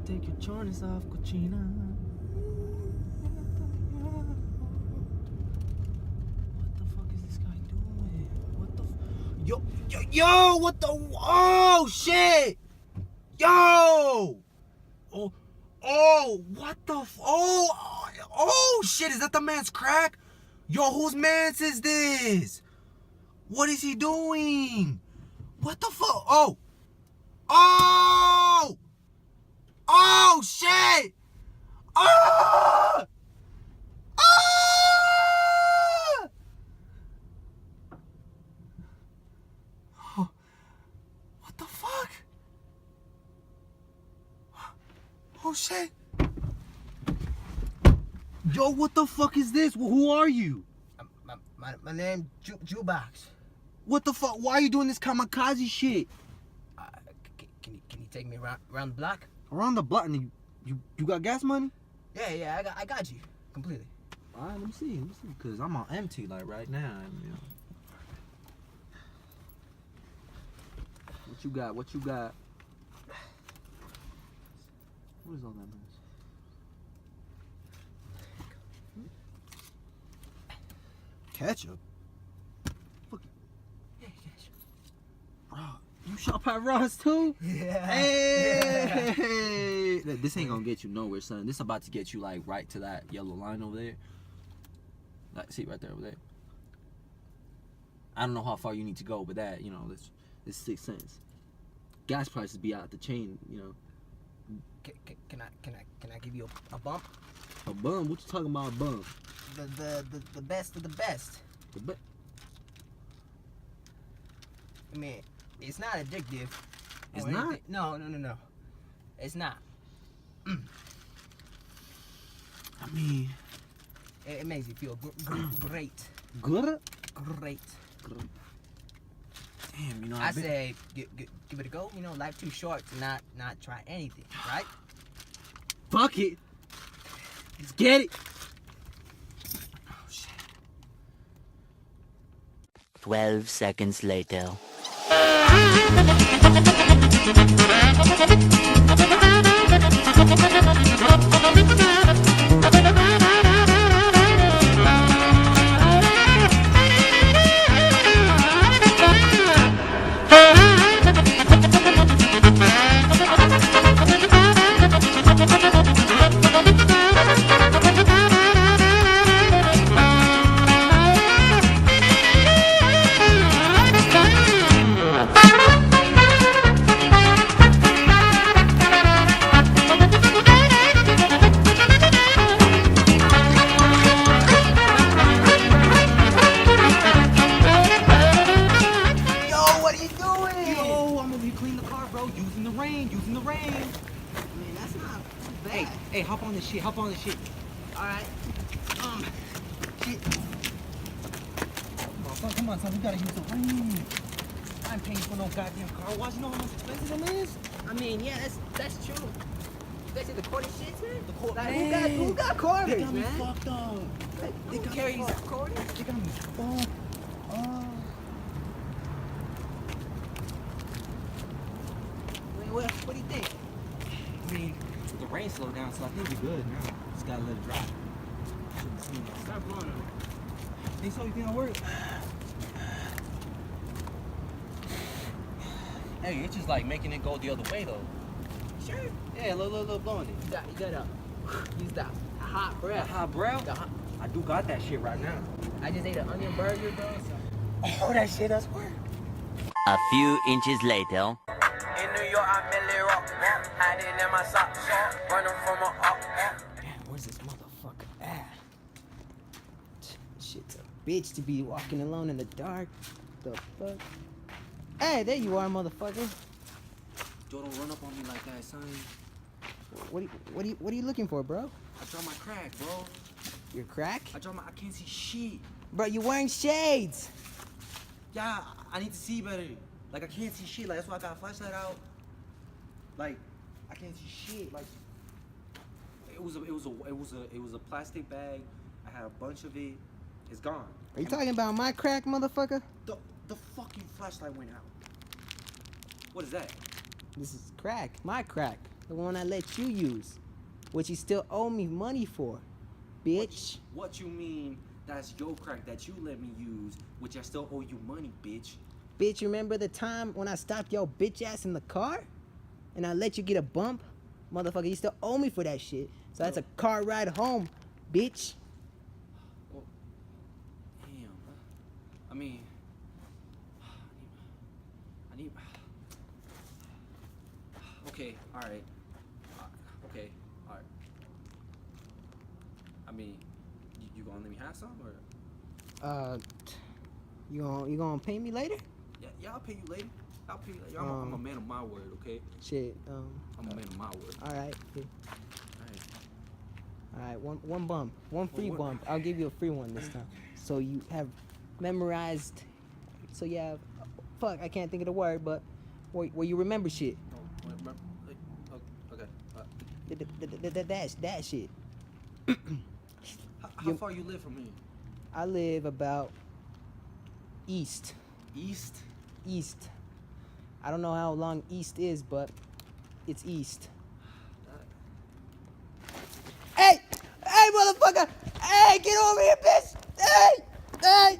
Take your charnes off, cochina. What the fuck is this guy doing? What the yo, what the, oh shit! Yo! Oh, what the oh shit, is that the man's crack? Yo, whose man's is this? What is he doing? What the fuck? Oh shit! Ah! Ah! Oh, what the fuck? Oh shit! Yo, what the fuck is this? Who are you? My name Jukebox. What the fuck? Why are you doing this kamikaze shit? Can you take me around the block? Around the block? And you got gas money? Yeah, I got you completely. All right, let me see, cause I'm on empty like right now. You know. What you got? What is all that noise? Ketchup? Fuck. Yeah, ketchup. Bro, you shop at Ross too? Yeah. Hey! This ain't gonna get you nowhere, son. This about to get you like right to that yellow line over there. Like, see right there over there. I don't know how far you need to go, but that, you know, this 6 cents. Gas prices be out the chain, you know. Can I give you a bump? A bum? What you talking about, a bum? The best of the best. I mean, it's not addictive. It's not? No. It's not. I mean, it makes you feel great. Good? Great. Damn, you know. I say give it a go. You know, life too short to not try anything, right? Fuck it. Let's get it. Oh shit. 12 seconds later. Using the rain. I mean, that's not too bad. Hey, hop on this shit. All right. Shit. Come on, son. We gotta use the rain. I ain't paying for no goddamn car wash. You know how much expensive it is? I mean, yeah, that's true. Especially the quarter shits, man. The quarter. Like, who got quarters, They got me man? fucked up. Who carries quarters? They got me fucked up. What do you think? I mean, the rain slowed down, so I think we're good now. Just gotta let it dry. Shouldn't see that. Stop blowing on it. Think so? You think that'll work? Hey, it's just like making it go the other way, though. Sure. Yeah, a little blowing it. You gotta use that hot breath. Hot breath? I do got that shit right now. I just ate an onion burger, bro. So. Oh, that shit does work. A few inches later. In New York, I merely rock, hiding in my socks, running from a up. Damn, where's this motherfucker at? Shit's a bitch to be walking alone in the dark. The fuck? Hey, there you are, motherfucker. Joe, don't run up on me like that, son. What are you looking for, bro? I dropped my crack, bro. Your crack? I can't see shit. Bro, you're wearing shades. Yeah, I need to see better. Like, I can't see shit. Like, that's why I got a flashlight out. Like, I can't see shit. Like, it was a plastic bag. I had a bunch of it. It's gone. Are you talking about my crack, motherfucker? The fucking flashlight went out. What is that? This is crack. My crack. The one I let you use. Which you still owe me money for. Bitch. What you mean? That's your crack that you let me use, which I still owe you money, bitch. Bitch, remember the time when I stopped your bitch ass in the car? And I let you get a bump? Motherfucker, you still owe me for that shit. So that's a car ride home, bitch. Well, damn. I mean, I need. Okay, all right. Okay, all right. I mean, you gonna let me have some or? You gonna pay me later? Yeah, I'll pay you later. I'll pay you later. I'm a man of my word, okay? Shit. I'm a man of my word. All right. Yeah. All right. All right. One bump. One free what- bump. I'll give you a free one this time. So you have memorized. So you have. Fuck, I can't think of the word, but where you remember shit. Oh, remember? Okay. That shit. How far you live from here? I live about east. East? East. I don't know how long east is, but it's east. Hey! Hey, motherfucker! Hey, get over here, bitch! Hey! Hey!